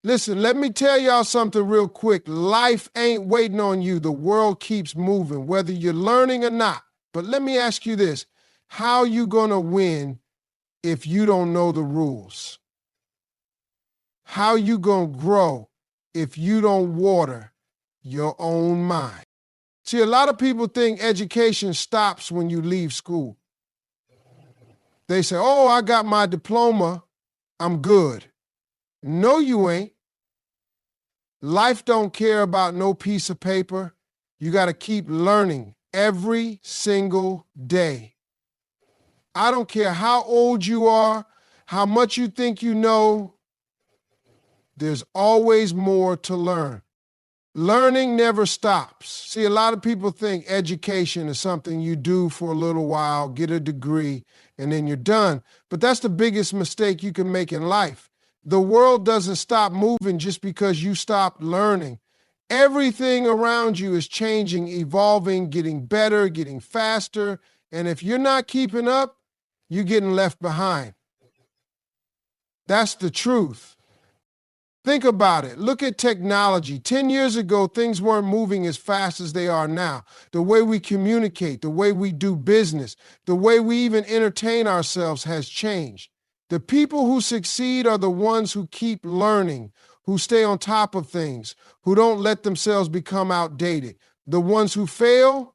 Listen, let me tell y'all something real quick. Life ain't waiting on you. The world keeps moving, whether you're learning or not. But let me ask you this. How are you going to win if you don't know the rules? How are you going to grow if you don't water your own mind? See, a lot of people think education stops when you leave school. They say, oh, I got my diploma, I'm good. No, you ain't. Life don't care about no piece of paper. You got to keep learning every single day. I don't care how old you are, how much you think you know, there's always more to learn. Learning never stops. See, a lot of people think education is something you do for a little while, get a degree, and then you're done. But that's the biggest mistake you can make in life. The world doesn't stop moving just because you stop learning. Everything around you is changing, evolving, getting better, getting faster. And if you're not keeping up, you're getting left behind. That's the truth. Think about it. Look at technology. 10 years ago, things weren't moving as fast as they are now. The way we communicate, the way we do business, the way we even entertain ourselves has changed. The people who succeed are the ones who keep learning, who stay on top of things, who don't let themselves become outdated. The ones who fail,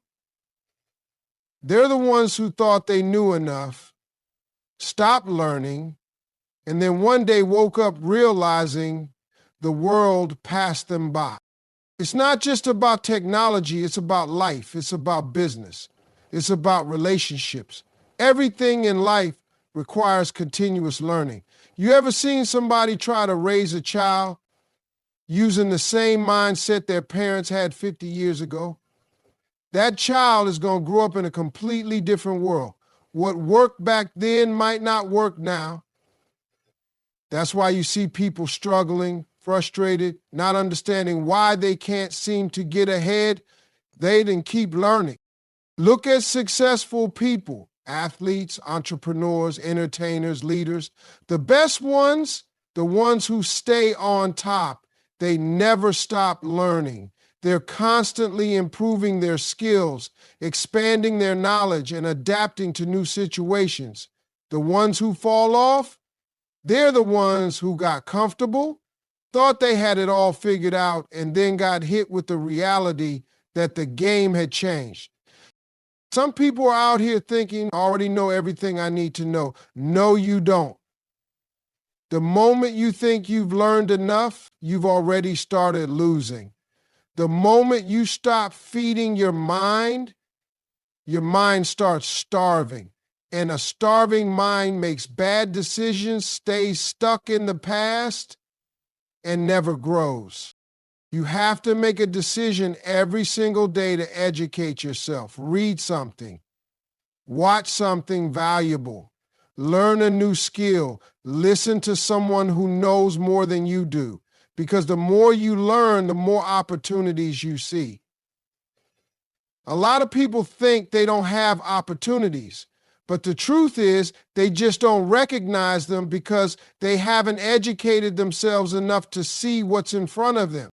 they're the ones who thought they knew enough, stopped learning, and then one day woke up realizing the world passed them by. It's not just about technology, it's about life, it's about business, it's about relationships. Everything in life requires continuous learning. You ever seen somebody try to raise a child using the same mindset their parents had 50 years ago? That child is going to grow up in a completely different world. What worked back then might not work now. That's why you see people struggling, frustrated, not understanding why they can't seem to get ahead. They didn't keep learning. Look at successful people, athletes, entrepreneurs, entertainers, leaders. The best ones, the ones who stay on top, they never stop learning. They're constantly improving their skills, expanding their knowledge, and adapting to new situations. The ones who fall off, they're the ones who got comfortable, thought they had it all figured out, and then got hit with the reality that the game had changed. Some people are out here thinking, I already know everything I need to know. No, you don't. The moment you think you've learned enough, you've already started losing. The moment you stop feeding your mind starts starving. And a starving mind makes bad decisions, stays stuck in the past, and never grows. You have to make a decision every single day to educate yourself. Read something, watch something valuable, learn a new skill, listen to someone who knows more than you do. Because the more you learn, the more opportunities you see. A lot of people think they don't have opportunities. But the truth is, they just don't recognize them because they haven't educated themselves enough to see what's in front of them.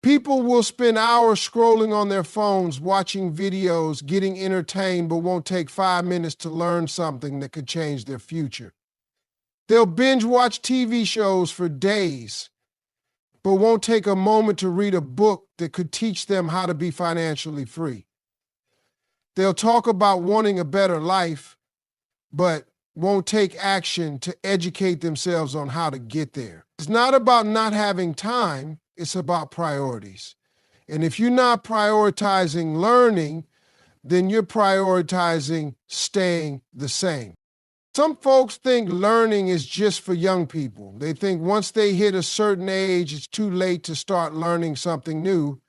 People will spend hours scrolling on their phones, watching videos, getting entertained, but won't take 5 minutes to learn something that could change their future. They'll binge watch TV shows for days, but won't take a moment to read a book that could teach them how to be financially free. They'll talk about wanting a better life, but won't take action to educate themselves on how to get there. It's not about not having time, it's about priorities. And if you're not prioritizing learning, then you're prioritizing staying the same. Some folks think learning is just for young people. They think once they hit a certain age, it's too late to start learning something new.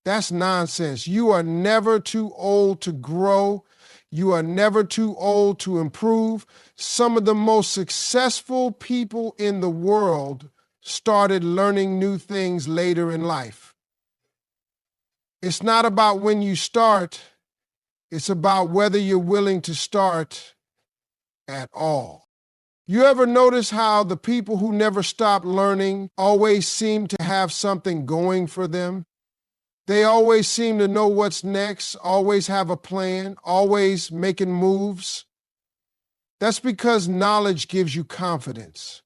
That's nonsense. You are never too old to grow. You are never too old to improve. Some of the most successful people in the world started learning new things later in life. It's not about when you start, it's about whether you're willing to start at all. You ever notice how the people who never stop learning always seem to have something going for them? They always seem to know what's next, always have a plan, always making moves. That's because knowledge gives you confidence.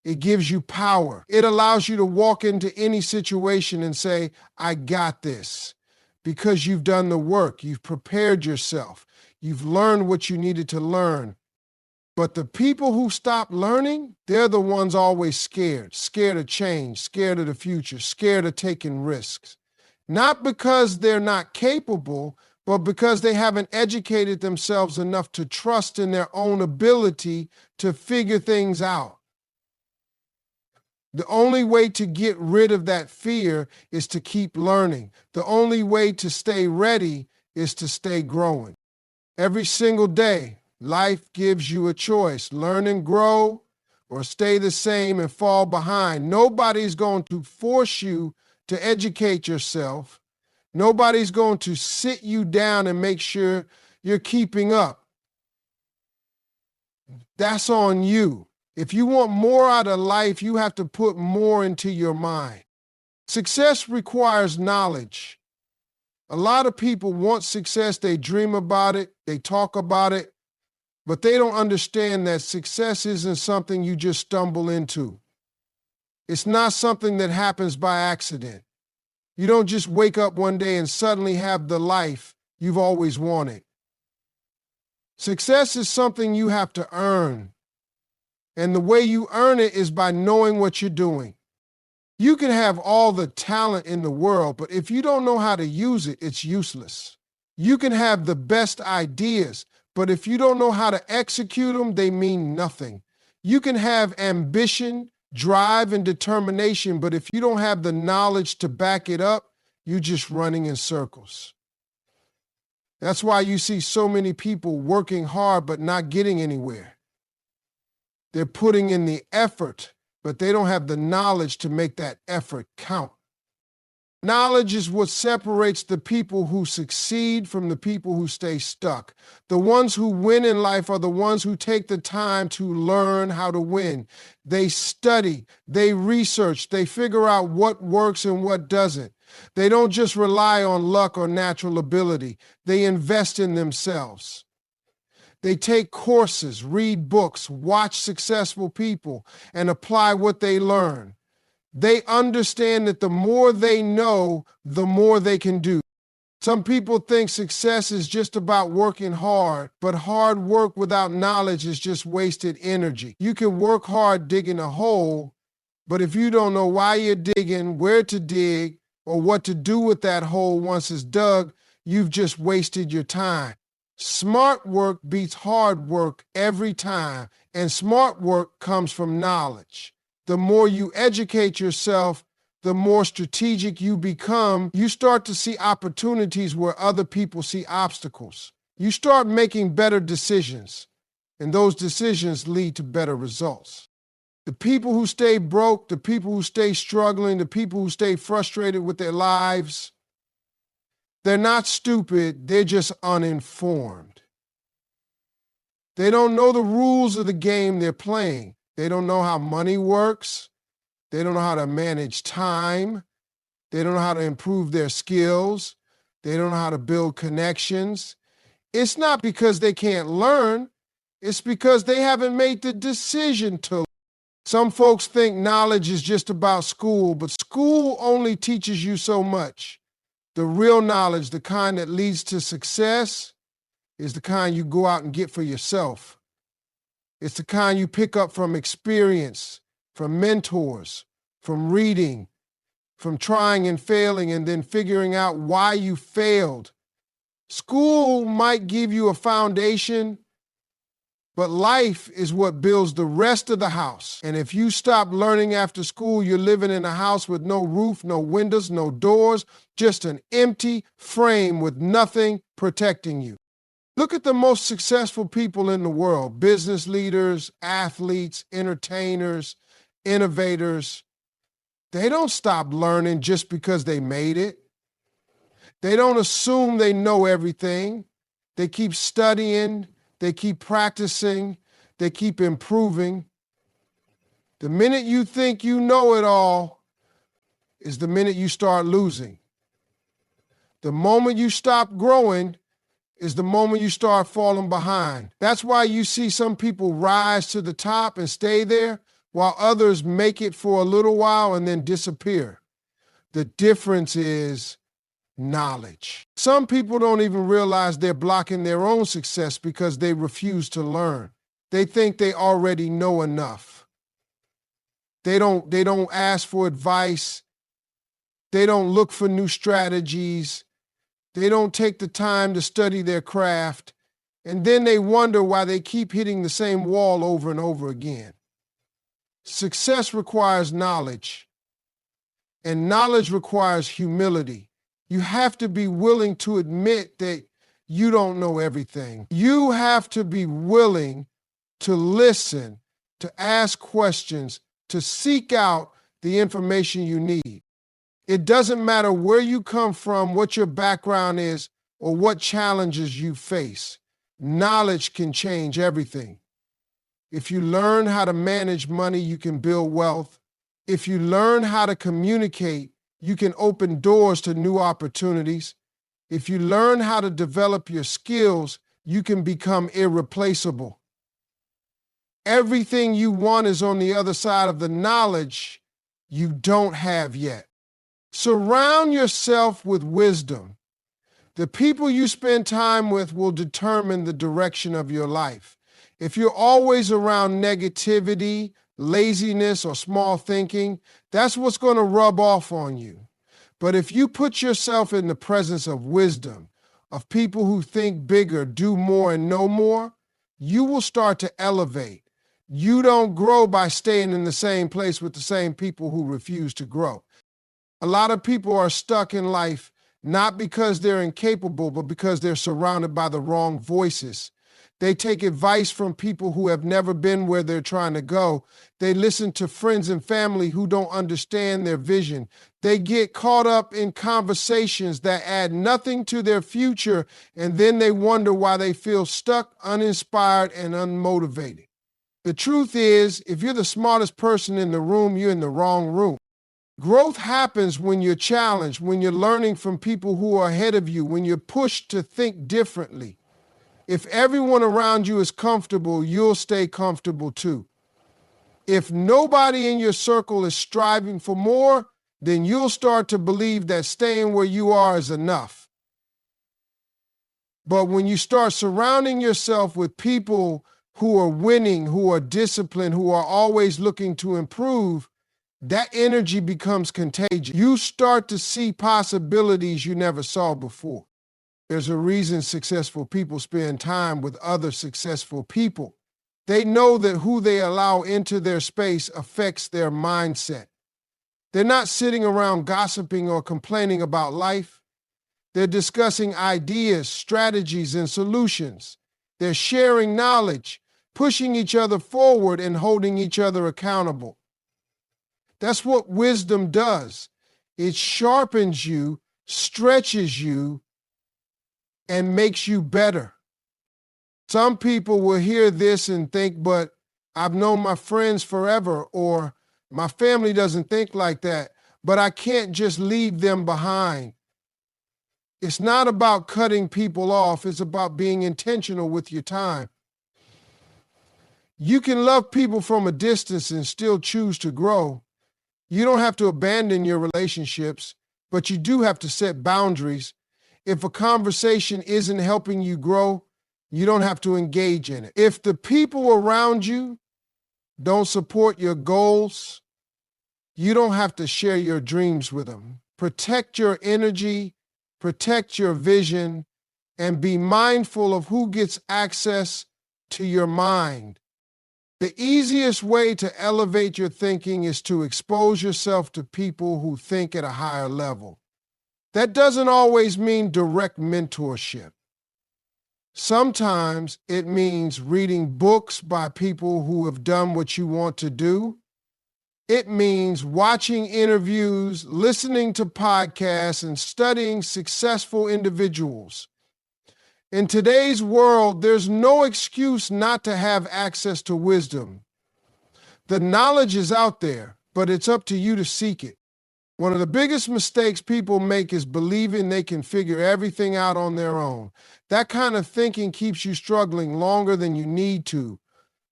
It gives you power. It allows you to walk into any situation and say, I got this. Because you've done the work, you've prepared yourself, you've learned what you needed to learn. But the people who stop learning, they're the ones always scared of change, scared of the future, scared of taking risks. Not because they're not capable, but because they haven't educated themselves enough to trust in their own ability to figure things out. The only way to get rid of that fear is to keep learning. The only way to stay ready is to stay growing. Every single day, life gives you a choice: learn and grow, or stay the same and fall behind. Nobody's going to force you to educate yourself. Nobody's going to sit you down and make sure you're keeping up. That's on you. If you want more out of life, you have to put more into your mind. Success requires knowledge. A lot of people want success, they dream about it, they talk about it, but they don't understand that success isn't something you just stumble into. It's not something that happens by accident. You don't just wake up one day and suddenly have the life you've always wanted. Success is something you have to earn. And the way you earn it is by knowing what you're doing. You can have all the talent in the world, but if you don't know how to use it, it's useless. You can have the best ideas, but if you don't know how to execute them, they mean nothing. You can have ambition, drive, and determination, but if you don't have the knowledge to back it up, you're just running in circles. That's why you see so many people working hard but not getting anywhere. They're putting in the effort, but they don't have the knowledge to make that effort count. Knowledge is what separates the people who succeed from the people who stay stuck. The ones who win in life are the ones who take the time to learn how to win. They study, they research, they figure out what works and what doesn't. They don't just rely on luck or natural ability. They invest in themselves. They take courses, read books, watch successful people, and apply what they learn. They understand that the more they know, the more they can do. Some people think success is just about working hard, but hard work without knowledge is just wasted energy. You can work hard digging a hole, but if you don't know why you're digging, where to dig, or what to do with that hole once it's dug, you've just wasted your time. Smart work beats hard work every time, and smart work comes from knowledge. The more you educate yourself, the more strategic you become. You start to see opportunities where other people see obstacles. You start making better decisions, and those decisions lead to better results. The people who stay broke, the people who stay struggling, the people who stay frustrated with their lives, they're not stupid, they're just uninformed. They don't know the rules of the game they're playing. They don't know how money works. They don't know how to manage time. They don't know how to improve their skills. They don't know how to build connections. It's not because they can't learn. It's because they haven't made the decision to. Some folks think knowledge is just about school, but school only teaches you so much. The real knowledge, the kind that leads to success, is the kind you go out and get for yourself. It's the kind you pick up from experience, from mentors, from reading, from trying and failing, and then figuring out why you failed. School might give you a foundation, but life is what builds the rest of the house. And if you stop learning after school, you're living in a house with no roof, no windows, no doors, just an empty frame with nothing protecting you. Look at the most successful people in the world: business leaders, athletes, entertainers, innovators. They don't stop learning just because they made it. They don't assume they know everything. They keep studying. They keep practicing. they keep improving. The minute you think you know it all is the minute you start losing. The moment you stop growing is the moment you start falling behind. That's why you see some people rise to the top and stay there, while others make it for a little while and then disappear. The difference is knowledge. Some people don't even realize they're blocking their own success because they refuse to learn. They think they already know enough. They don't ask for advice. They don't look for new strategies. They don't take the time to study their craft. And then they wonder why they keep hitting the same wall over and over again. Success requires knowledge, and knowledge requires humility. You have to be willing to admit that you don't know everything. You have to be willing to listen, to ask questions, to seek out the information you need. It doesn't matter where you come from, what your background is, or what challenges you face. Knowledge can change everything. If you learn how to manage money, you can build wealth. If you learn how to communicate, you can open doors to new opportunities. If you learn how to develop your skills, you can become irreplaceable. Everything you want is on the other side of the knowledge you don't have yet. Surround yourself with wisdom. The people you spend time with will determine the direction of your life. If you're always around negativity, laziness, or small thinking, that's what's going to rub off on you. But if you put yourself in the presence of wisdom, of people who think bigger, do more, and know more, you will start to elevate. You don't grow by staying in the same place with the same people who refuse to grow. A lot of people are stuck in life not because they're incapable, but because they're surrounded by the wrong voices. They take advice from people who have never been where they're trying to go. They listen to friends and family who don't understand their vision. They get caught up in conversations that add nothing to their future, and then they wonder why they feel stuck, uninspired, and unmotivated. The truth is, if you're the smartest person in the room, you're in the wrong room. Growth happens when you're challenged, when you're learning from people who are ahead of you, when you're pushed to think differently. If everyone around you is comfortable, you'll stay comfortable too. If nobody in your circle is striving for more, then you'll start to believe that staying where you are is enough. But when you start surrounding yourself with people who are winning, who are disciplined, who are always looking to improve, that energy becomes contagious. You start to see possibilities you never saw before. There's a reason successful people spend time with other successful people. They know that who they allow into their space affects their mindset. They're not sitting around gossiping or complaining about life. They're discussing ideas, strategies, and solutions. They're sharing knowledge, pushing each other forward, and holding each other accountable. That's what wisdom does. It sharpens you, stretches you, and makes you better. Some people will hear this and think, but I've known my friends forever, or my family doesn't think like that, but I can't just leave them behind. It's not about cutting people off. It's about being intentional with your time. You can love people from a distance and still choose to grow. You don't have to abandon your relationships, but you do have to set boundaries. If a conversation isn't helping you grow, you don't have to engage in it. If the people around you don't support your goals, you don't have to share your dreams with them. Protect your energy, protect your vision, and be mindful of who gets access to your mind. The easiest way to elevate your thinking is to expose yourself to people who think at a higher level. That doesn't always mean direct mentorship. Sometimes it means reading books by people who have done what you want to do. It means watching interviews, listening to podcasts, and studying successful individuals. In today's world, there's no excuse not to have access to wisdom. The knowledge is out there, but it's up to you to seek it. One of the biggest mistakes people make is believing they can figure everything out on their own. That kind of thinking keeps you struggling longer than you need to.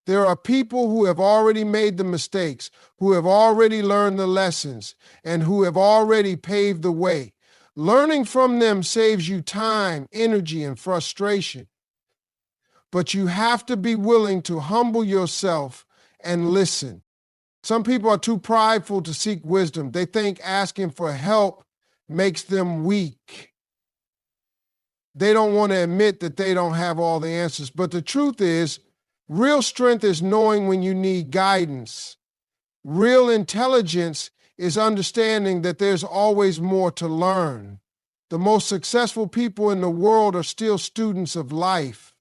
There are people who have already made the mistakes, who have already learned the lessons, and who have already paved the way. Learning from them saves you time, energy, and frustration. But you have to be willing to humble yourself and listen. Some people are too prideful to seek wisdom. They think asking for help makes them weak. They don't want to admit that they don't have all the answers. But the truth is, real strength is knowing when you need guidance. Real intelligence is understanding that there's always more to learn. The most successful people in the world are still students of life.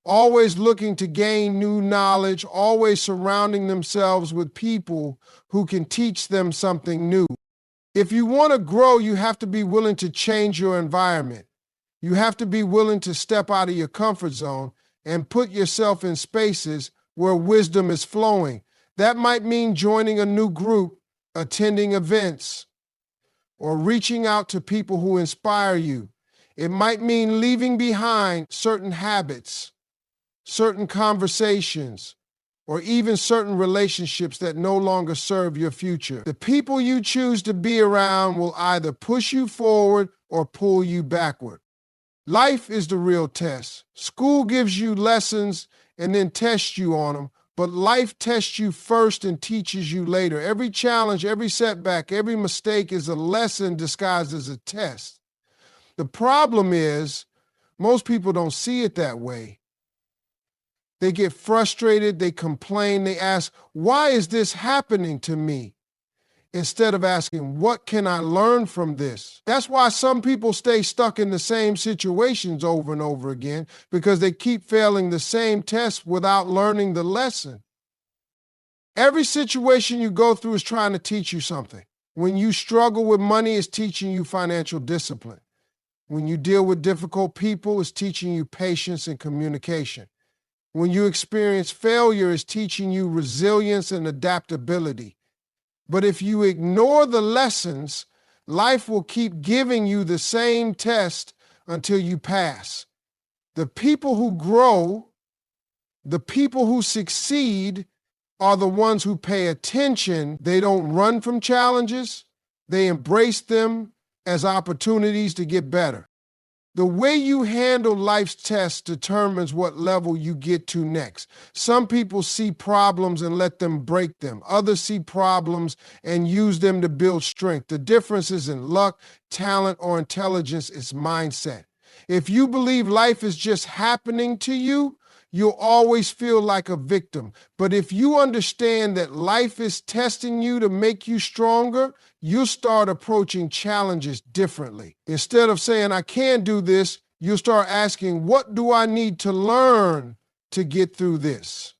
Always looking to gain new knowledge, always surrounding themselves with people who can teach them something new. If you want to grow, you have to be willing to change your environment. You have to be willing to step out of your comfort zone and put yourself in spaces where wisdom is flowing. That might mean joining a new group, attending events, or reaching out to people who inspire you. It might mean leaving behind certain habits, certain conversations, or even certain relationships that no longer serve your future. The people you choose to be around will either push you forward or pull you backward. Life is the real test. School gives you lessons and then tests you on them, but life tests you first and teaches you later. Every challenge, every setback, every mistake is a lesson disguised as a test. The problem is, most people don't see it that way. They get frustrated, they complain, they ask, why is this happening to me? Instead of asking, what can I learn from this? That's why some people stay stuck in the same situations over and over again, because they keep failing the same test without learning the lesson. Every situation you go through is trying to teach you something. When you struggle with money, it's teaching you financial discipline. When you deal with difficult people, it's teaching you patience and communication. When you experience failure, it's teaching you resilience and adaptability. But if you ignore the lessons, life will keep giving you the same test until you pass. The people who grow, the people who succeed, are the ones who pay attention. They don't run from challenges. They embrace them as opportunities to get better. The way you handle life's tests determines what level you get to next. Some people see problems and let them break them. Others see problems and use them to build strength. The difference isn't luck, talent, or intelligence, it's mindset. If you believe life is just happening to you, you'll always feel like a victim. But if you understand that life is testing you to make you stronger, you'll start approaching challenges differently. Instead of saying, I can't do this, you'll start asking, what do I need to learn to get through this?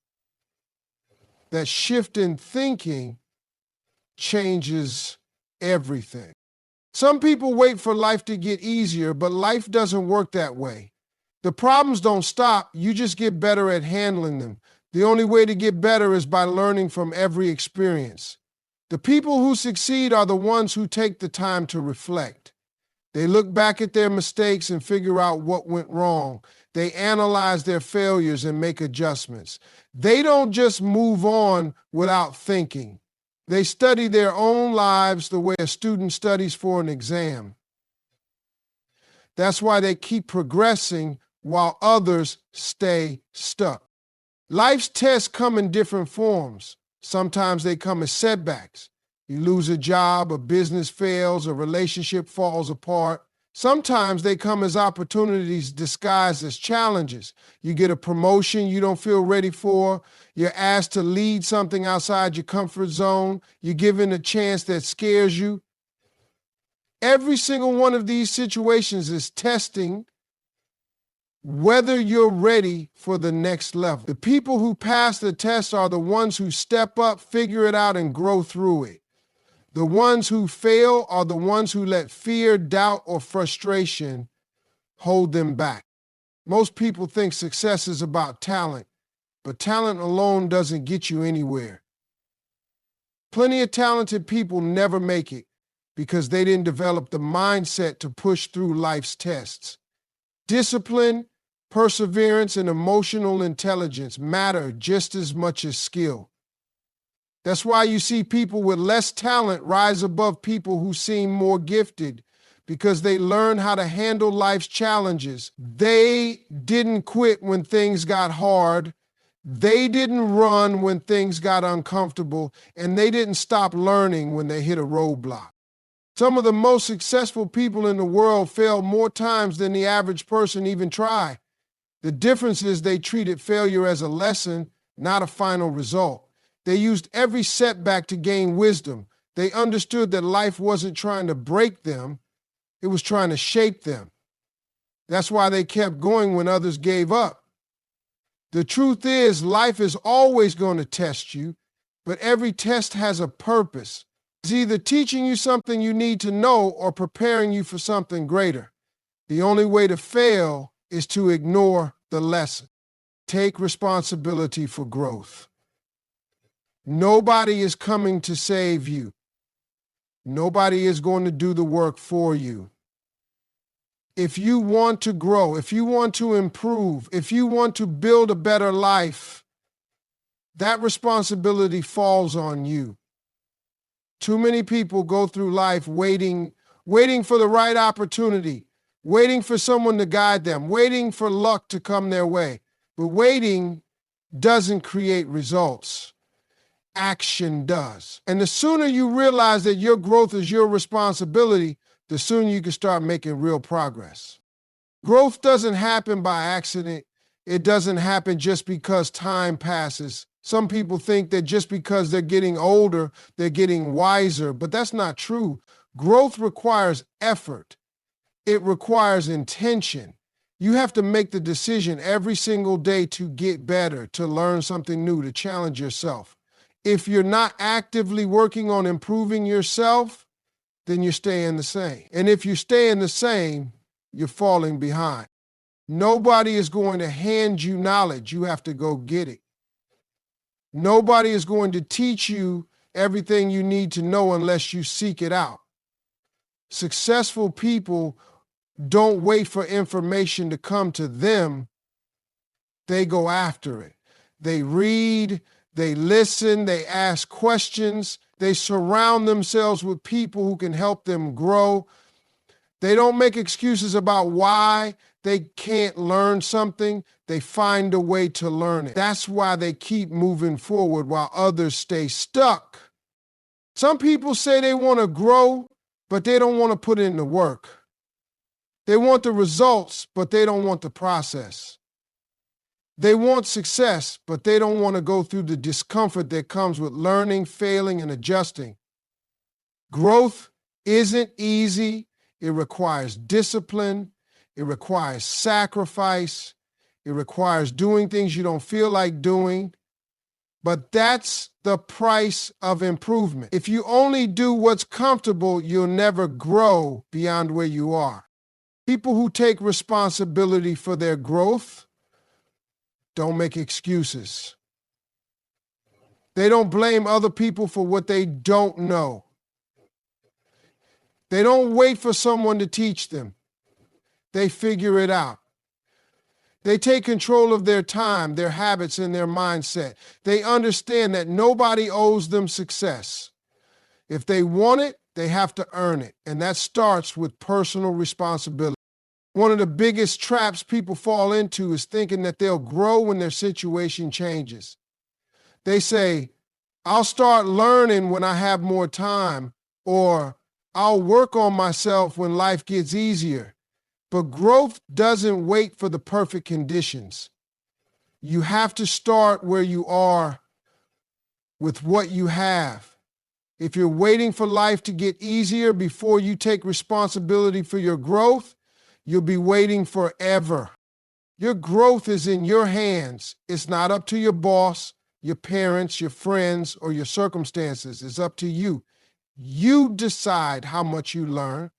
That shift in thinking changes everything. Some people wait for life to get easier, but life doesn't work that way. The problems don't stop, you just get better at handling them. The only way to get better is by learning from every experience. The people who succeed are the ones who take the time to reflect. They look back at their mistakes and figure out what went wrong. They analyze their failures and make adjustments. They don't just move on without thinking. They study their own lives the way a student studies for an exam. That's why they keep progressing while others stay stuck. Life's tests come in different forms. Sometimes they come as setbacks. You lose a job, a business fails, a relationship falls apart. Sometimes they come as opportunities disguised as challenges. You get a promotion you don't feel ready for. You're asked to lead something outside your comfort zone. You're given a chance that scares you. Every single one of these situations is testing whether you're ready for the next level. The people who pass the test are the ones who step up, figure it out, and grow through it. The ones who fail are the ones who let fear, doubt, or frustration hold them back. Most people think success is about talent, but talent alone doesn't get you anywhere. Plenty of talented people never make it because they didn't develop the mindset to push through life's tests. Discipline, perseverance, and emotional intelligence matter just as much as skill. That's why you see people with less talent rise above people who seem more gifted, because they learn how to handle life's challenges. They didn't quit when things got hard. They didn't run when things got uncomfortable, and they didn't stop learning when they hit a roadblock. Some of the most successful people in the world failed more times than the average person even tried. The difference is they treated failure as a lesson, not a final result. They used every setback to gain wisdom. They understood that life wasn't trying to break them, it was trying to shape them. That's why they kept going when others gave up. The truth is, life is always going to test you, but every test has a purpose. It's either teaching you something you need to know or preparing you for something greater. The only way to fail is to ignore the lesson. Take responsibility for growth. Nobody is coming to save you. Nobody is going to do the work for you. If you want to grow, if you want to improve, if you want to build a better life, that responsibility falls on you. Too many people go through life waiting for the right opportunity, waiting for someone to guide them, waiting for luck to come their way. But waiting doesn't create results. Action does. And the sooner you realize that your growth is your responsibility, the sooner you can start making real progress. Growth doesn't happen by accident. It doesn't happen just because time passes. Some people think that just because they're getting older, they're getting wiser, but that's not true. Growth requires effort. It requires intention. You have to make the decision every single day to get better, to learn something new, to challenge yourself. If you're not actively working on improving yourself, then you're staying the same. And if you're staying the same, you're falling behind. Nobody is going to hand you knowledge. You have to go get it. Nobody is going to teach you everything you need to know unless you seek it out. Successful people don't wait for information to come to them. They go after it. They read, they listen, they ask questions, they surround themselves with people who can help them grow. They don't make excuses about why they can't learn something. They find a way to learn it. That's why they keep moving forward while others stay stuck. Some people say they want to grow, but they don't want to put in the work. They want the results, but they don't want the process. They want success, but they don't want to go through the discomfort that comes with learning, failing, and adjusting. Growth isn't easy. It requires discipline. It requires sacrifice. It requires doing things you don't feel like doing. But that's the price of improvement. If you only do what's comfortable, you'll never grow beyond where you are. People who take responsibility for their growth don't make excuses. They don't blame other people for what they don't know. They don't wait for someone to teach them. They figure it out. They take control of their time, their habits, and their mindset. They understand that nobody owes them success. If they want it, they have to earn it, and that starts with personal responsibility. One of the biggest traps people fall into is thinking that they'll grow when their situation changes. They say, I'll start learning when I have more time, or I'll work on myself when life gets easier. But growth doesn't wait for the perfect conditions. You have to start where you are with what you have. If you're waiting for life to get easier before you take responsibility for your growth, you'll be waiting forever. Your growth is in your hands. It's not up to your boss, your parents, your friends, or your circumstances. It's up to you. You decide how much you learn.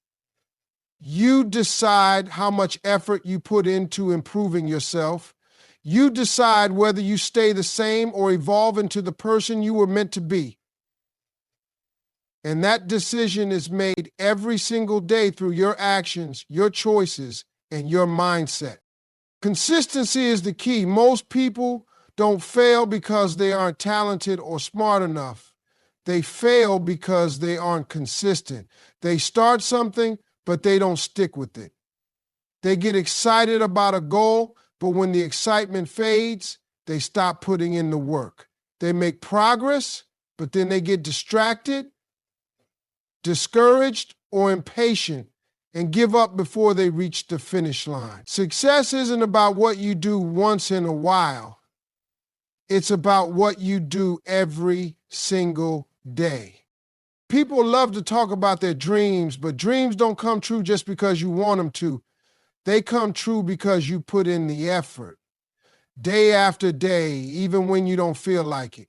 You decide how much effort you put into improving yourself. You decide whether you stay the same or evolve into the person you were meant to be. And that decision is made every single day through your actions, your choices, and your mindset. Consistency is the key. Most people don't fail because they aren't talented or smart enough. They fail because they aren't consistent. They start something, but they don't stick with it. They get excited about a goal, but when the excitement fades, they stop putting in the work. They make progress, but then they get distracted, discouraged, or impatient and give up before they reach the finish line. Success isn't about what you do once in a while. It's about what you do every single day. People love to talk about their dreams, but dreams don't come true just because you want them to. They come true because you put in the effort, day after day, even when you don't feel like it.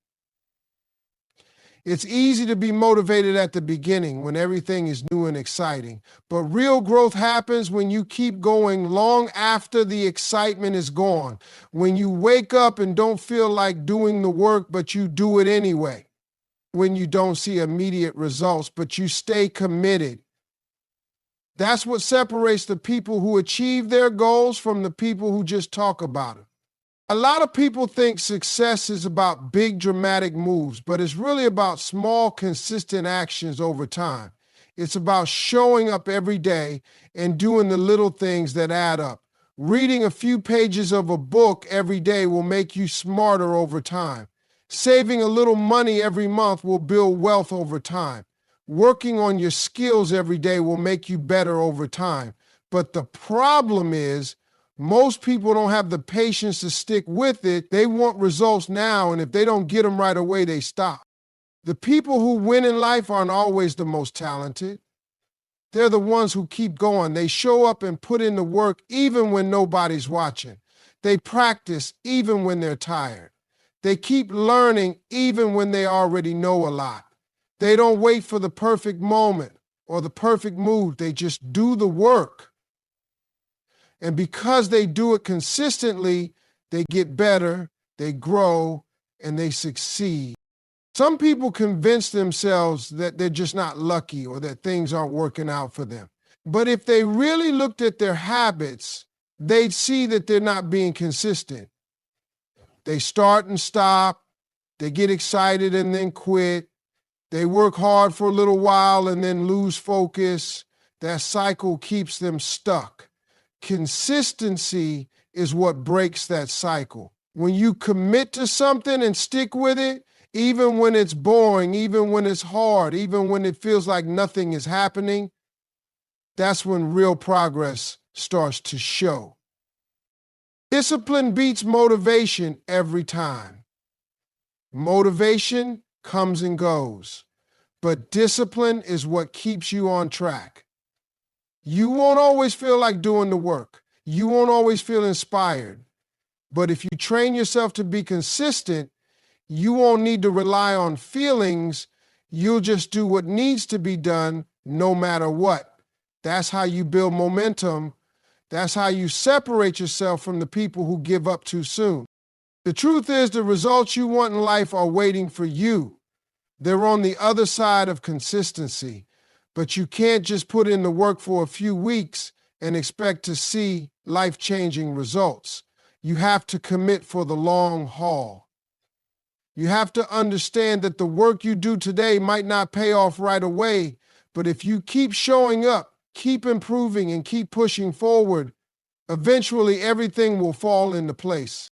It's easy to be motivated at the beginning when everything is new and exciting, but real growth happens when you keep going long after the excitement is gone, when you wake up and don't feel like doing the work, but you do it anyway, when you don't see immediate results, but you stay committed. That's what separates the people who achieve their goals from the people who just talk about them. A lot of people think success is about big dramatic moves, but it's really about small, consistent actions over time. It's about showing up every day and doing the little things that add up. Reading a few pages of a book every day will make you smarter over time. Saving a little money every month will build wealth over time. Working on your skills every day will make you better over time. But the problem is, most people don't have the patience to stick with it. They want results now, and if they don't get them right away, they stop. The people who win in life aren't always the most talented. They're the ones who keep going. They show up and put in the work even when nobody's watching. They practice even when they're tired. They keep learning even when they already know a lot. They don't wait for the perfect moment or the perfect move. They just do the work. And because they do it consistently, they get better, they grow, and they succeed. Some people convince themselves that they're just not lucky or that things aren't working out for them. But if they really looked at their habits, they'd see that they're not being consistent. They start and stop, they get excited and then quit. They work hard for a little while and then lose focus. That cycle keeps them stuck. Consistency is what breaks that cycle. When you commit to something and stick with it, even when it's boring, even when it's hard, even when it feels like nothing is happening, that's when real progress starts to show. Discipline beats motivation every time. Motivation comes and goes, but discipline is what keeps you on track. You won't always feel like doing the work. You won't always feel inspired. But if you train yourself to be consistent, you won't need to rely on feelings. You'll just do what needs to be done no matter what. That's how you build momentum. That's how you separate yourself from the people who give up too soon. The truth is, the results you want in life are waiting for you. They're on the other side of consistency. But you can't just put in the work for a few weeks and expect to see life-changing results. You have to commit for the long haul. You have to understand that the work you do today might not pay off right away, but if you keep showing up, keep improving, and keep pushing forward, eventually everything will fall into place.